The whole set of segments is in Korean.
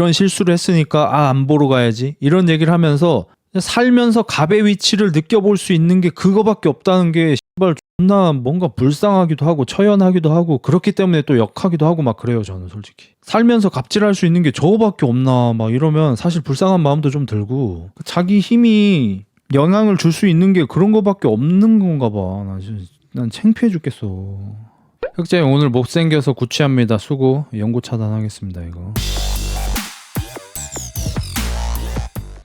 이런 실수를 했으니까 안 보러 가야지 이런 얘기를 하면서 살면서 갑의 위치를 느껴볼 수 있는 게 그거밖에 없다는 게 씨발 존나 뭔가 불쌍하기도 하고 처연하기도 하고 그렇기 때문에 또 역하기도 하고 막 그래요. 저는 솔직히 살면서 갑질할 수 있는 게 저거밖에 없나 막 이러면 사실 불쌍한 마음도 좀 들고 자기 힘이 영향을 줄 수 있는 게 그런 거밖에 없는 건가 봐. 난 창피해 죽겠어. 흑자님 오늘 못생겨서 구취합니다. 수고. 연고 차단하겠습니다 이거.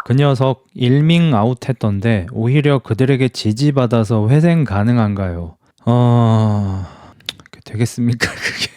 그 녀석 일밍 아웃 했던데 오히려 그들에게 지지받아서 회생 가능한가요? 되겠습니까 그게?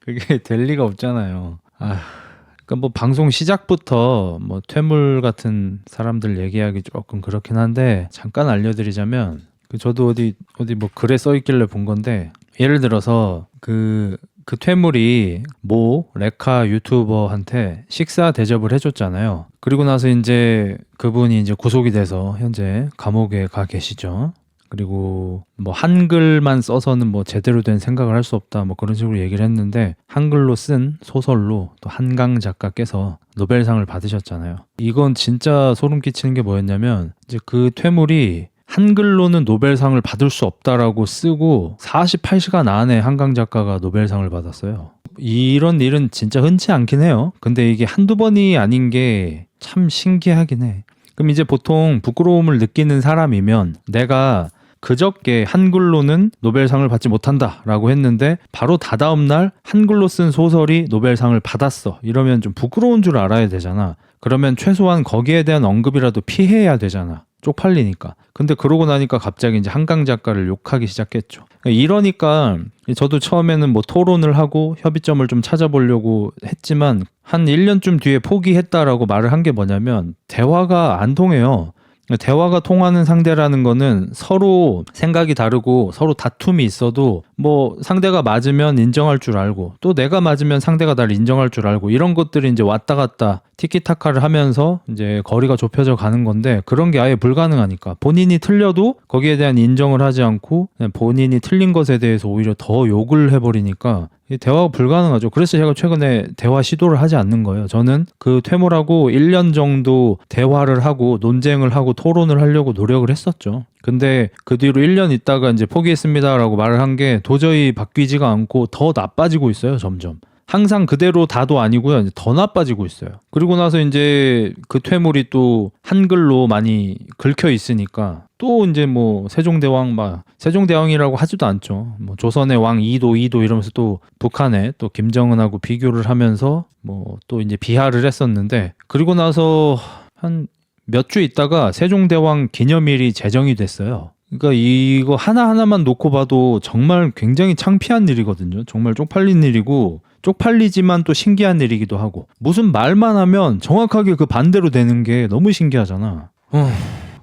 그게 될 리가 없잖아요. 그러니까 뭐 방송 시작부터 뭐 퇴물 같은 사람들 얘기하기 조금 그렇긴 한데 잠깐 알려드리자면 저도 어디 뭐 글에 써있길래 본 건데 예를 들어서 그 퇴물이 모 레카 유튜버한테 식사 대접을 해줬잖아요. 그리고 나서 이제 그분이 이제 구속이 돼서 현재 감옥에 가 계시죠. 그리고 뭐 한글만 써서는 뭐 제대로 된 생각을 할 수 없다 뭐 그런 식으로 얘기를 했는데 한글로 쓴 소설로 또 한강 작가께서 노벨상을 받으셨잖아요. 이건 진짜 소름 끼치는 게 뭐였냐면 이제 그 퇴물이 한글로는 노벨상을 받을 수 없다라고 쓰고 48시간 안에 한강 작가가 노벨상을 받았어요. 이런 일은 진짜 흔치 않긴 해요. 근데 이게 한두 번이 아닌 게 참 신기하긴 해. 그럼 이제 보통 부끄러움을 느끼는 사람이면 내가 그저께 한글로는 노벨상을 받지 못한다라고 했는데 바로 다다음 날 한글로 쓴 소설이 노벨상을 받았어. 이러면 좀 부끄러운 줄 알아야 되잖아. 그러면 최소한 거기에 대한 언급이라도 피해야 되잖아. 쪽팔리니까. 근데 그러고 나니까 갑자기 이제 한강 작가를 욕하기 시작했죠. 이러니까 저도 처음에는 뭐 토론을 하고 협의점을 좀 찾아보려고 했지만 한 1년쯤 뒤에 포기했다라고 말을 한 게 뭐냐면 대화가 안 통해요. 대화가 통하는 상대라는 거는 서로 생각이 다르고 서로 다툼이 있어도 뭐 상대가 맞으면 인정할 줄 알고 또 내가 맞으면 상대가 날 인정할 줄 알고 이런 것들이 이제 왔다 갔다 티키타카를 하면서 이제 거리가 좁혀져 가는 건데 그런 게 아예 불가능하니까 본인이 틀려도 거기에 대한 인정을 하지 않고 본인이 틀린 것에 대해서 오히려 더 욕을 해버리니까 대화가 불가능하죠. 그래서 제가 최근에 대화 시도를 하지 않는 거예요. 저는 그 퇴물하고 1년 정도 대화를 하고 논쟁을 하고 토론을 하려고 노력을 했었죠. 근데 그 뒤로 1년 있다가 이제 포기했습니다라고 말을 한 게 도저히 바뀌지가 않고 더 나빠지고 있어요. 점점. 항상 그대로 다도 아니고요. 더 나빠지고 있어요. 그리고 나서 이제 그 퇴물이 또 한글로 많이 긁혀 있으니까 또 이제 뭐 세종대왕이라고 하지도 않죠. 뭐 조선의 왕 이도 이러면서 또 북한에 또 김정은하고 비교를 하면서 뭐 또 이제 비하를 했었는데 그리고 나서 한 몇 주 있다가 세종대왕 기념일이 제정이 됐어요. 그러니까 이거 하나하나만 놓고 봐도 정말 굉장히 창피한 일이거든요. 정말 쪽팔린 일이고 쪽팔리지만 또 신기한 일이기도 하고 전무슨 말만 하면 정확하게 그 반대로 되는 게 너무 신기하잖아.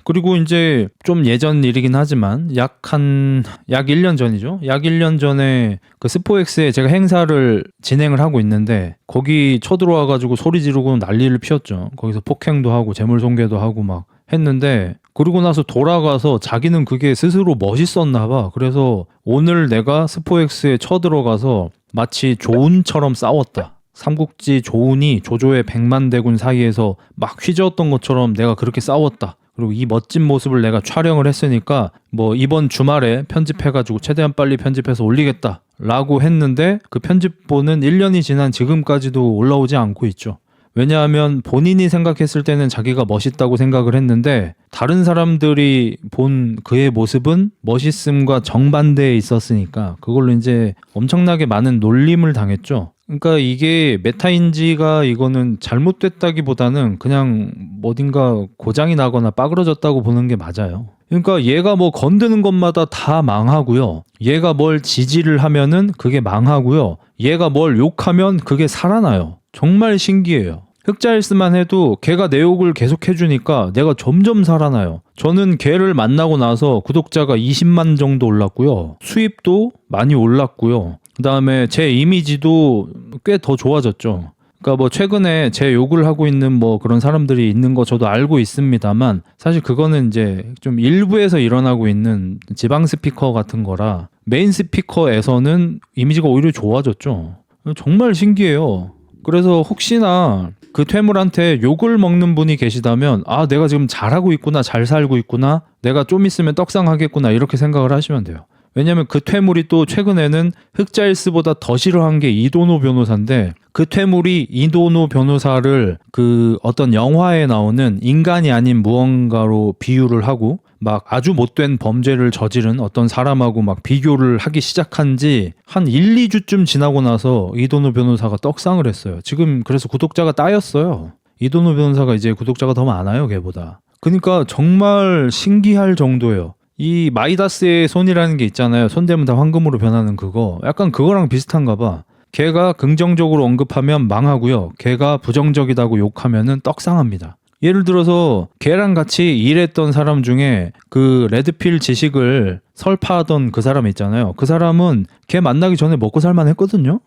그리고 이제 좀 예전 일이긴 하지만 약 1년 전이죠. 약 1년 전에 그 스포엑스에 제가 행사를 진행을 하고 있는데 거기 쳐들어와가지고 소리 지르고 난리를 피웠죠. 거기서 폭행도 하고 재물손괴도 하고 막 했는데 그리고 나서 돌아가서 자기는 그게 스스로 멋있었나 봐. 그래서 오늘 내가 스포엑스에 쳐들어가서 마치 조운처럼 싸웠다. 삼국지 조운이 조조의 100만 대군 사이에서 막 휘저었던 것처럼 내가 그렇게 싸웠다. 그리고 이 멋진 모습을 내가 촬영을 했으니까 뭐 이번 주말에 편집해가지고 최대한 빨리 편집해서 올리겠다 라고 했는데 그 편집본은 1년이 지난 지금까지도 올라오지 않고 있죠. 왜냐하면 본인이 생각했을 때는 자기가 멋있다고 생각을 했는데 다른 사람들이 본 그의 모습은 멋있음과 정반대에 있었으니까 그걸로 이제 엄청나게 많은 놀림을 당했죠. 그러니까 이게 메타인지가 이거는 잘못됐다기보다는 그냥 어딘가 고장이 나거나 빠그러졌다고 보는 게 맞아요. 그러니까 얘가 뭐 건드는 것마다 다 망하고요. 얘가 뭘 지지를 하면은 그게 망하고요. 얘가 뭘 욕하면 그게 살아나요. 정말 신기해요. 흑자일스만 해도 걔가 내 욕을 계속 해주니까 내가 점점 살아나요. 저는 걔를 만나고 나서 구독자가 20만 정도 올랐고요. 수입도 많이 올랐고요. 그 다음에 제 이미지도 꽤 더 좋아졌죠. 그러니까 뭐 최근에 제 욕을 하고 있는 뭐 그런 사람들이 있는 거 저도 알고 있습니다만 사실 그거는 이제 좀 일부에서 일어나고 있는 지방 스피커 같은 거라 메인 스피커에서는 이미지가 오히려 좋아졌죠. 정말 신기해요. 그래서 혹시나 그 퇴물한테 욕을 먹는 분이 계시다면 아 내가 지금 잘하고 있구나, 잘 살고 있구나, 내가 좀 있으면 떡상하겠구나 이렇게 생각을 하시면 돼요. 왜냐면 그 퇴물이 또 최근에는 흑자일스보다 더 싫어한 게 이도노 변호사인데, 그 퇴물이 이도노 변호사를 그 어떤 영화에 나오는 인간이 아닌 무언가로 비유를 하고 막 아주 못된 범죄를 저지른 어떤 사람하고 막 비교를 하기 시작한 지 한 1, 2주쯤 지나고 나서 이도노 변호사가 떡상을 했어요. 지금 그래서 구독자가 따였어요. 이도노 변호사가 이제 구독자가 더 많아요, 걔보다. 그러니까 정말 신기할 정도예요. 이 마이다스의 손이라는 게 있잖아요. 손대면 다 황금으로 변하는 그거. 약간 그거랑 비슷한가 봐. 걔가 긍정적으로 언급하면 망하고요. 걔가 부정적이다고 욕하면은 떡상합니다. 예를 들어서 걔랑 같이 일했던 사람 중에 그 레드필 지식을 설파하던 그 사람 있잖아요. 그 사람은 걔 만나기 전에 먹고 살만 했거든요.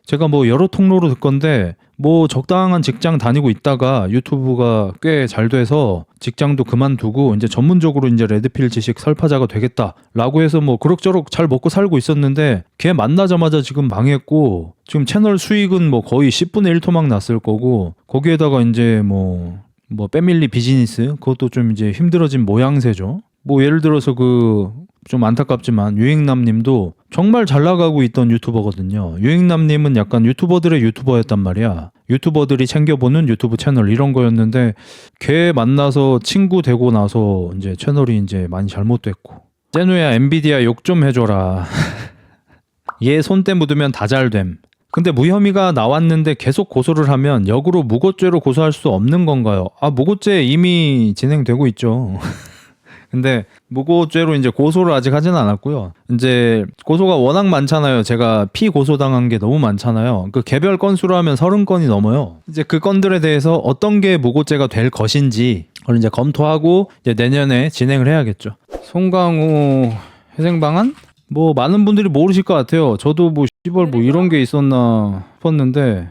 제가 뭐 여러 통로로 듣건데 뭐 적당한 직장 다니고 있다가 유튜브가 꽤 잘 돼서 직장도 그만두고 이제 전문적으로 이제 레드필 지식 설파자가 되겠다라고 해서 뭐 그럭저럭 잘 먹고 살고 있었는데 걔 만나자마자 지금 망했고 지금 채널 수익은 뭐 거의 10분의 1 토막 났을 거고 거기에다가 이제 뭐 패밀리 비즈니스 그것도 좀 이제 힘들어진 모양새죠. 뭐 예를 들어서 그 좀 안타깝지만 유익남님도 정말 잘 나가고 있던 유튜버거든요. 유익남님은 약간 유튜버들의 유튜버였단 말이야. 유튜버들이 챙겨보는 유튜브 채널 이런 거였는데 걔 만나서 친구 되고 나서 이제 채널이 이제 많이 잘못됐고. 제노야 엔비디아 욕 좀 해줘라. 얘 손때 묻으면 다 잘됨. 근데 무혐의가 나왔는데 계속 고소를 하면 역으로 무고죄로 고소할 수 없는 건가요? 아, 무고죄 이미 진행되고 있죠. 근데 무고죄로 이제 고소를 아직 하지는 않았고요. 이제 고소가 워낙 많잖아요. 제가 피고소당한 게 너무 많잖아요. 그 개별 건수로 하면 30건이 넘어요. 이제 그 건들에 대해서 어떤 게 무고죄가 될 것인지 그걸 이제 검토하고 이제 내년에 진행을 해야겠죠. 송강호 회생방안? 뭐 많은 분들이 모르실 것 같아요. 저도 뭐 씨발 뭐 이런 게 있었나 싶었는데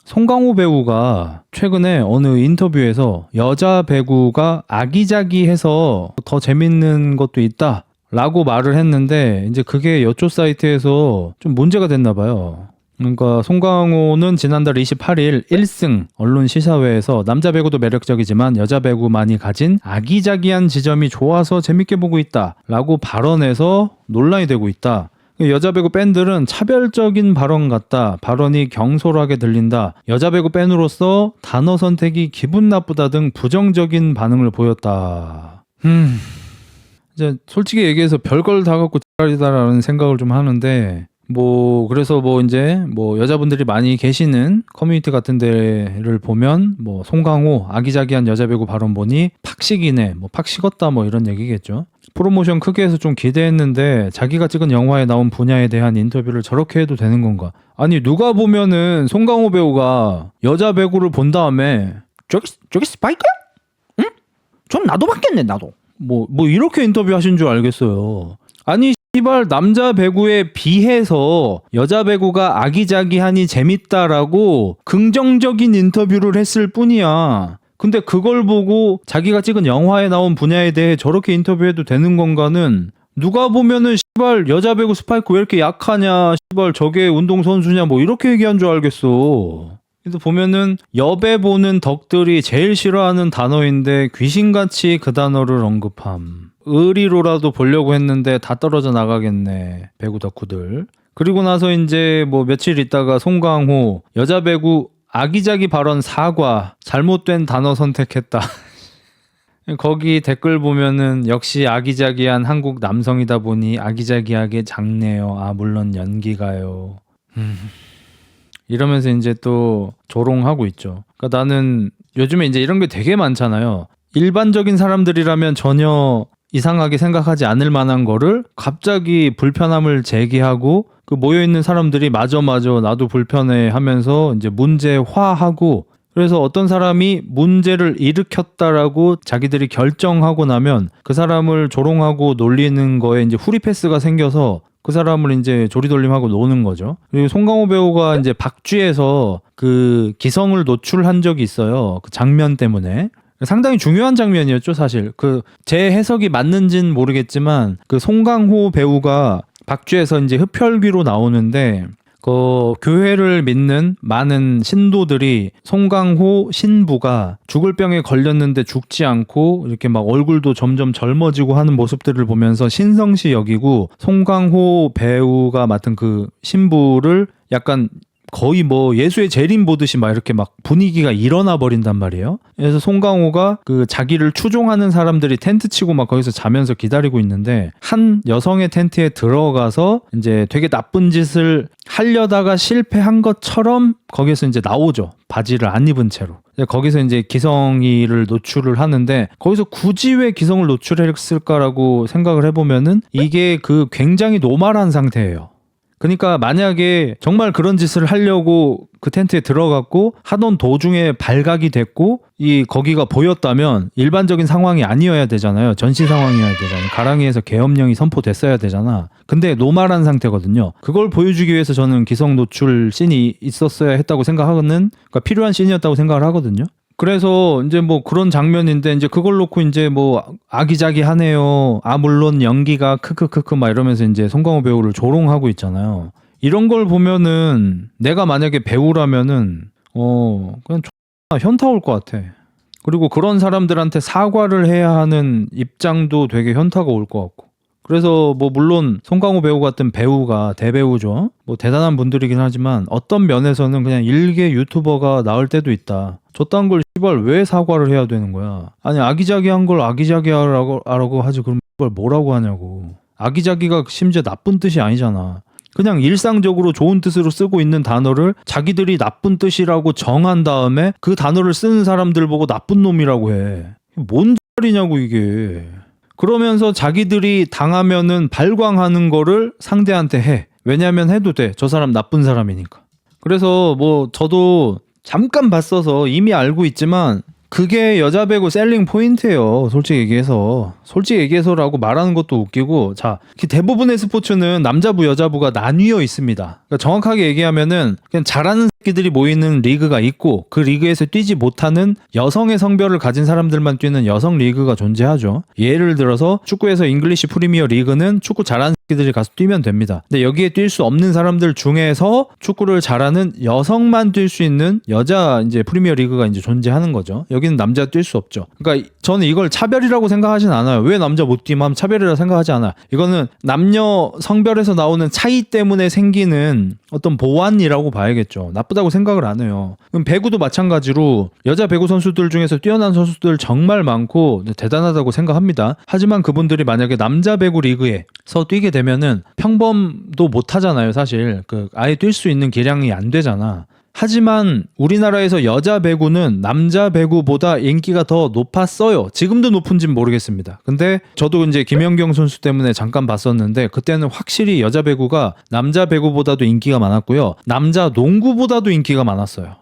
송강호 배우가 최근에 어느 인터뷰에서 여자 배구가 아기자기해서 더 재밌는 것도 있다 라고 말을 했는데 이제 그게 여초 사이트에서 좀 문제가 됐나 봐요. 그러니까 송강호는 지난달 28일 1승 언론 시사회에서 남자 배구도 매력적이지만 여자 배구만이 가진 아기자기한 지점이 좋아서 재밌게 보고 있다 라고 발언해서 논란이 되고 있다. 여자 배구 팬들은 차별적인 발언 같다. 발언이 경솔하게 들린다. 여자 배구 팬으로서 단어 선택이 기분 나쁘다 등 부정적인 반응을 보였다. 이제 솔직히 얘기해서 별걸 다 갖고 지랄이다라는 생각을 좀 하는데 뭐 그래서 뭐 이제 뭐 여자분들이 많이 계시는 커뮤니티 같은 데를 보면 뭐 송강호 아기자기한 여자 배구 발언 보니 팍식이네 뭐 팍식었다 뭐 이런 얘기겠죠. 프로모션 크게 해서 좀 기대했는데 자기가 찍은 영화에 나온 분야에 대한 인터뷰를 저렇게 해도 되는 건가? 아니 누가 보면은 송강호 배우가 여자 배구를 본 다음에 저기 스파이크야? 응? 전 나도 받겠네 나도. 뭐 이렇게 인터뷰 하신 줄 알겠어요. 아니 씨발 남자 배구에 비해서 여자 배구가 아기자기하니 재밌다라고 긍정적인 인터뷰를 했을 뿐이야. 근데 그걸 보고 자기가 찍은 영화에 나온 분야에 대해 저렇게 인터뷰해도 되는 건가는 누가 보면은 씨발 여자 배구 스파이크 왜 이렇게 약하냐 씨발 저게 운동선수냐 뭐 이렇게 얘기한 줄 알겠어. 그래서 보면은 여배 보는 덕들이 제일 싫어하는 단어인데 귀신같이 그 단어를 언급함. 의리로라도 보려고 했는데 다 떨어져 나가겠네 배구 덕후들. 그리고 나서 이제 뭐 며칠 있다가 송강호 여자 배구 아기자기 발언 사과 잘못된 단어 선택했다. 거기 댓글 보면은 역시 아기자기한 한국 남성이다 보니 아기자기하게 작네요. 아 물론 연기가요. 이러면서 이제 또 조롱하고 있죠. 그러니까 나는 요즘에 이제 이런 게 되게 많잖아요. 일반적인 사람들이라면 전혀 이상하게 생각하지 않을 만한 거를 갑자기 불편함을 제기하고 그 모여있는 사람들이 맞아 나도 불편해 하면서 이제 문제화하고 그래서 어떤 사람이 문제를 일으켰다라고 자기들이 결정하고 나면 그 사람을 조롱하고 놀리는 거에 이제 후리패스가 생겨서 그 사람을 이제 조리돌림하고 노는 거죠. 그리고 송강호 배우가 이제 박쥐에서 그 기성을 노출한 적이 있어요. 그 장면 때문에. 상당히 중요한 장면이었죠, 사실. 그 제 해석이 맞는지는 모르겠지만 그 송강호 배우가 박쥐에서 이제 흡혈귀로 나오는데 교회를 믿는 많은 신도들이 송강호 신부가 죽을 병에 걸렸는데 죽지 않고 이렇게 막 얼굴도 점점 젊어지고 하는 모습들을 보면서 신성시 여기고 송강호 배우가 맡은 그 신부를 약간 거의 뭐 예수의 재림 보듯이 막 이렇게 막 분위기가 일어나 버린단 말이에요. 그래서 송강호가 그 자기를 추종하는 사람들이 텐트 치고 막 거기서 자면서 기다리고 있는데 한 여성의 텐트에 들어가서 이제 되게 나쁜 짓을 하려다가 실패한 것처럼 거기서 이제 나오죠. 바지를 안 입은 채로. 거기서 이제 기성이를 노출을 하는데 거기서 굳이 왜 기성을 노출했을까라고 생각을 해보면은 이게 그 굉장히 노말한 상태예요. 그러니까 만약에 정말 그런 짓을 하려고 그 텐트에 들어갔고 하던 도중에 발각이 됐고 거기가 보였다면 일반적인 상황이 아니어야 되잖아요. 전시 상황이어야 되잖아요. 가랑이에서 계엄령이 선포됐어야 되잖아. 근데 노말한 상태거든요. 그걸 보여주기 위해서 저는 기성 노출 씬이 있었어야 했다고 생각하거든. 그러니까 필요한 씬이었다고 생각을 하거든요. 그래서 이제 뭐 그런 장면인데 이제 그걸 놓고 이제 뭐 아기자기하네요. 물론 연기가 크크크크 막 이러면서 이제 송강호 배우를 조롱하고 있잖아요. 이런 걸 보면은 내가 만약에 배우라면은 그냥 현타 올 것 같아. 그리고 그런 사람들한테 사과를 해야 하는 입장도 되게 현타가 올 것 같고. 그래서 뭐 물론 송강호 배우 같은 배우가 대배우죠. 뭐 대단한 분들이긴 하지만 어떤 면에서는 그냥 일개 유튜버가 나을 때도 있다. 저딴 걸 씨발 왜 사과를 해야 되는 거야? 아니 아기자기한 걸 아기자기하라고 하지 그럼 씨발 뭐라고 하냐고. 아기자기가 심지어 나쁜 뜻이 아니잖아. 그냥 일상적으로 좋은 뜻으로 쓰고 있는 단어를 자기들이 나쁜 뜻이라고 정한 다음에 그 단어를 쓰는 사람들 보고 나쁜 놈이라고 해. 뭔 소리냐고 이게. 그러면서 자기들이 당하면은 발광하는 거를 상대한테 해. 왜냐면 해도 돼. 저 사람 나쁜 사람이니까. 그래서 뭐 저도 잠깐 봤어서 이미 알고 있지만 그게 여자 배구 셀링 포인트예요. 솔직히 얘기해서라고 말하는 것도 웃기고. 자, 대부분의 스포츠는 남자부 여자부가 나뉘어 있습니다. 그러니까 정확하게 얘기하면은 그냥 잘하는 새끼들이 모이는 리그가 있고 그 리그에서 뛰지 못하는 여성의 성별을 가진 사람들만 뛰는 여성 리그가 존재하죠. 예를 들어서 축구에서 잉글리시 프리미어 리그는 축구 잘하는 새끼들이 가서 뛰면 됩니다. 근데 여기에 뛸 수 없는 사람들 중에서 축구를 잘하는 여성만 뛸 수 있는 여자 이제 프리미어 리그가 이제 존재하는 거죠. 여기는 남자 뛸 수 없죠. 그러니까 저는 이걸 차별이라고 생각하진 않아요. 왜 남자 못 뛰면 하면 차별이라고 생각하지 않아요. 이거는 남녀 성별에서 나오는 차이 때문에 생기는 어떤 보완이라고 봐야겠죠. 나쁘다고 생각을 안 해요. 그럼 배구도 마찬가지로 여자 배구 선수들 중에서 뛰어난 선수들 정말 많고 대단하다고 생각합니다. 하지만 그분들이 만약에 남자 배구 리그에서 뛰게 되면은 평범도 못 하잖아요. 사실 아예 뛸 수 있는 기량이 안 되잖아. 하지만 우리나라에서 여자 배구는 남자 배구보다 인기가 더 높았어요. 지금도 높은지는 모르겠습니다. 근데 저도 이제 김연경 선수 때문에 잠깐 봤었는데 그때는 확실히 여자 배구가 남자 배구보다도 인기가 많았고요. 남자 농구보다도 인기가 많았어요.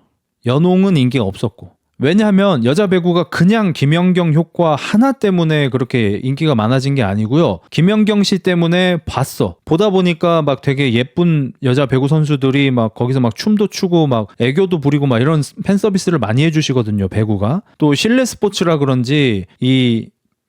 여농은 인기가 없었고. 왜냐하면 여자 배구가 그냥 김연경 효과 하나 때문에 그렇게 인기가 많아진 게 아니고요. 김연경 씨 때문에 보다 보니까 막 되게 예쁜 여자 배구 선수들이 막 거기서 막 춤도 추고 막 애교도 부리고 막 이런 팬 서비스를 많이 해주시거든요. 배구가. 또 실내 스포츠라 그런지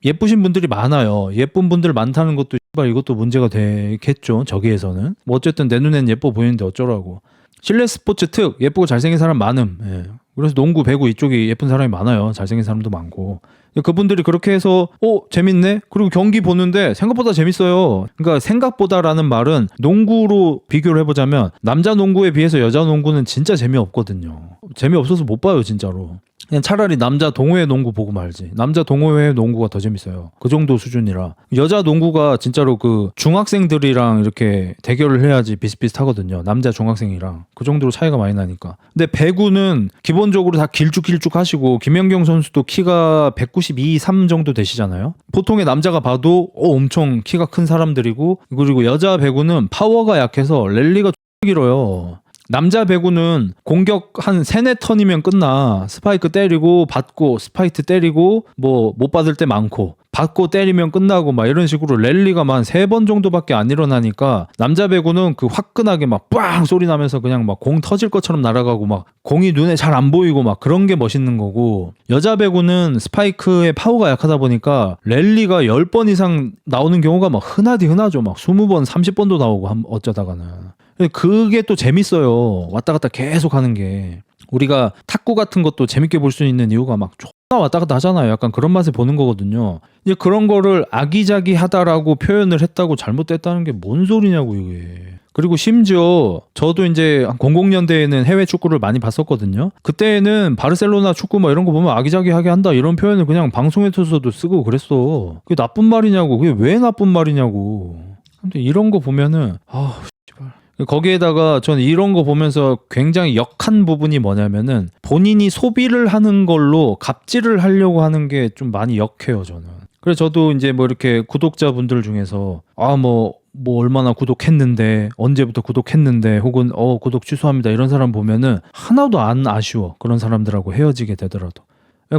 예쁘신 분들이 많아요. 예쁜 분들 많다는 것도 이것도 문제가 되겠죠. 저기에서는. 뭐 어쨌든 내 눈엔 예뻐 보이는데 어쩌라고. 실내 스포츠 특 예쁘고 잘생긴 사람 많음. 예. 그래서 농구, 배구 이쪽이 예쁜 사람이 많아요. 잘생긴 사람도 많고. 그분들이 그렇게 해서 재밌네? 그리고 경기 보는데 생각보다 재밌어요. 그러니까 생각보다라는 말은 농구로 비교를 해보자면 남자 농구에 비해서 여자 농구는 진짜 재미없거든요. 재미없어서 못 봐요 진짜로. 그냥 차라리 남자 동호회 농구 보고 말지. 남자 동호회 농구가 더 재밌어요. 그 정도 수준이라. 여자 농구가 진짜로 중학생들이랑 이렇게 대결을 해야지 비슷비슷하거든요. 남자 중학생이랑. 그 정도로 차이가 많이 나니까. 근데 배구는 기본적으로 다 길쭉길쭉 하시고 김연경 선수도 키가 192, 3 정도 되시잖아요. 보통의 남자가 봐도 엄청 키가 큰 사람들이고 그리고 여자 배구는 파워가 약해서 랠리가 길어요. 남자 배구는 공격 한 3-4턴이면 끝나. 스파이크 때리고 받고 스파이크 때리고 뭐 못 받을 때 많고 받고 때리면 끝나고 막 이런 식으로 랠리가 한 3번 정도밖에 안 일어나니까 남자 배구는 화끈하게 막 빵 소리 나면서 그냥 막 공 터질 것처럼 날아가고 막 공이 눈에 잘 안 보이고 막 그런 게 멋있는 거고 여자 배구는 스파이크의 파워가 약하다 보니까 랠리가 10번 이상 나오는 경우가 막 흔하죠. 막 20번, 30번도 나오고 어쩌다가는. 그게 또 재밌어요. 왔다 갔다 계속 하는 게. 우리가 탁구 같은 것도 재밌게 볼 수 있는 이유가 막 존나 왔다 갔다 하잖아요. 약간 그런 맛에 보는 거거든요. 이제 그런 거를 아기자기하다라고 표현을 했다고 잘못됐다는 게 뭔 소리냐고 이게. 그리고 심지어 저도 이제 00년대에는 해외 축구를 많이 봤었거든요. 그때는 바르셀로나 축구 막 이런 거 보면 아기자기하게 한다 이런 표현을 그냥 방송에서도 쓰고 그랬어. 그게 나쁜 말이냐고. 그게 왜 나쁜 말이냐고. 근데 이런 거 보면은 거기에다가 저는 이런 거 보면서 굉장히 역한 부분이 뭐냐면은 본인이 소비를 하는 걸로 갑질을 하려고 하는 게 좀 많이 역해요, 저는. 그래서 저도 이제 뭐 이렇게 구독자분들 중에서 뭐 얼마나 구독했는데 언제부터 구독했는데 혹은 구독 취소합니다 이런 사람 보면은 하나도 안 아쉬워. 그런 사람들하고 헤어지게 되더라도.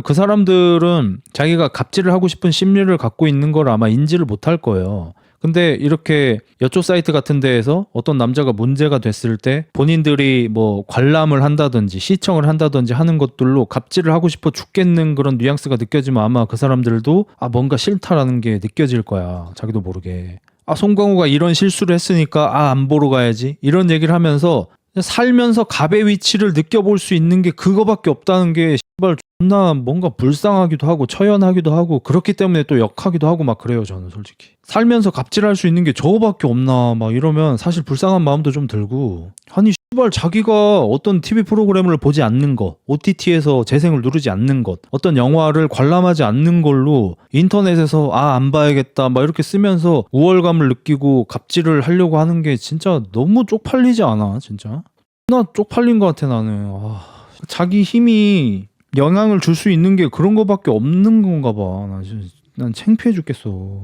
그 사람들은 자기가 갑질을 하고 싶은 심리를 갖고 있는 걸 아마 인지를 못할 거예요. 근데 이렇게 여쪽 사이트 같은 데에서 어떤 남자가 문제가 됐을 때 본인들이 뭐 관람을 한다든지 시청을 한다든지 하는 것들로 갑질을 하고 싶어 죽겠는 그런 뉘앙스가 느껴지면 아마 그 사람들도 뭔가 싫다라는 게 느껴질 거야. 자기도 모르게. 송강호가 이런 실수를 했으니까 안 보러 가야지. 이런 얘기를 하면서 살면서 갑의 위치를 느껴볼 수 있는 게 그거밖에 없다는 게 씨발 존나 뭔가 불쌍하기도 하고 처연하기도 하고 그렇기 때문에 또 역하기도 하고 막 그래요. 저는 솔직히 살면서 갑질할 수 있는 게 저거밖에 없나 막 이러면 사실 불쌍한 마음도 좀 들고 아니 씨발 자기가 어떤 TV 프로그램을 보지 않는 것 OTT에서 재생을 누르지 않는 것 어떤 영화를 관람하지 않는 걸로 인터넷에서 안 봐야겠다 막 이렇게 쓰면서 우월감을 느끼고 갑질을 하려고 하는 게 진짜 너무 쪽팔리지 않아 진짜? 나 쪽팔린 것 같아 나는. 자기 힘이 영향을 줄 수 있는 게 그런 거밖에 없는 건가 봐. 난 창피해 죽겠어.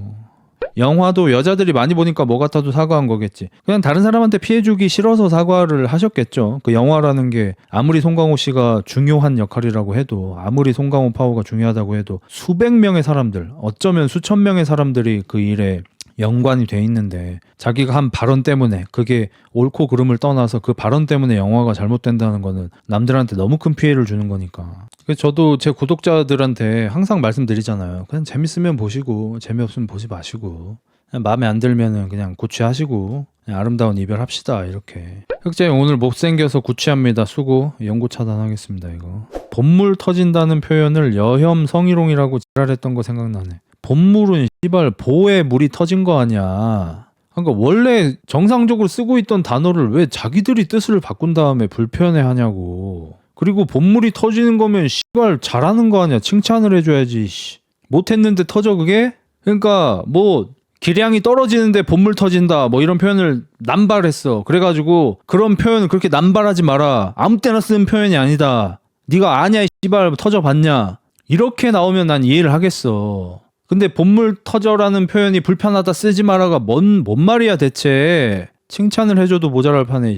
영화도 여자들이 많이 보니까 뭐 같아도 사과한 거겠지. 그냥 다른 사람한테 피해주기 싫어서 사과를 하셨겠죠. 그 영화라는 게 아무리 송강호 씨가 중요한 역할이라고 해도 아무리 송강호 파워가 중요하다고 해도 수백 명의 사람들 어쩌면 수천 명의 사람들이 그 일에 연관이 돼 있는데 자기가 한 발언 때문에 그게 옳고 그름을 떠나서 그 발언 때문에 영화가 잘못된다는 거는 남들한테 너무 큰 피해를 주는 거니까. 그래서 저도 제 구독자들한테 항상 말씀드리잖아요. 그냥 재밌으면 보시고 재미없으면 보지 마시고 그냥 마음에 안 들면은 그냥 구취하시고 그냥 아름다운 이별합시다 이렇게. 흑재형 오늘 못생겨서 구취합니다. 수고. 연고 차단하겠습니다 이거. 본물 터진다는 표현을 여혐 성희롱이라고 지랄했던 거 생각나네. 본물은 씨발 보에 물이 터진 거 아니야. 그러니까 원래 정상적으로 쓰고 있던 단어를 왜 자기들이 뜻을 바꾼 다음에 불편해 하냐고. 그리고 본물이 터지는 거면 씨발 잘하는 거 아니야. 칭찬을 해줘야지. 못했는데 터져 그게? 그러니까 뭐 기량이 떨어지는데 본물 터진다 뭐 이런 표현을 남발했어. 그래가지고 그런 표현을 그렇게 남발하지 마라. 아무 때나 쓰는 표현이 아니다. 네가 아냐 씨발 터져봤냐. 이렇게 나오면 난 이해를 하겠어. 근데 본물 터져라는 표현이 불편하다 쓰지 마라가 뭔 말이야 대체. 칭찬을 해줘도 모자랄 판에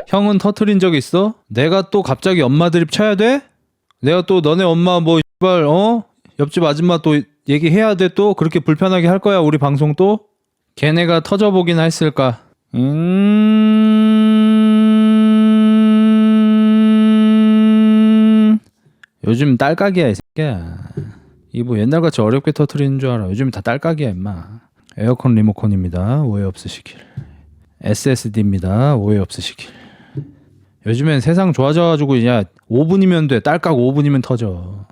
형은 터트린 적 있어? 내가 또 갑자기 엄마 드립 쳐야 돼? 내가 또 너네 엄마 뭐 씨발 옆집 아줌마 또 얘기해야 돼 또? 그렇게 불편하게 할 거야 우리 방송 또? 걔네가 터져보긴 했을까? 요즘 딸깍이야 이 새끼야. 이게 뭐 옛날같이 어렵게 터트리는 줄 알아. 요즘 다 딸깍이야 임마. 에어컨 리모컨입니다. 오해 없으시길. SSD입니다. 오해 없으시길. 요즘엔 세상 좋아져가지고 야 5분이면 돼. 딸깍 5분이면 터져.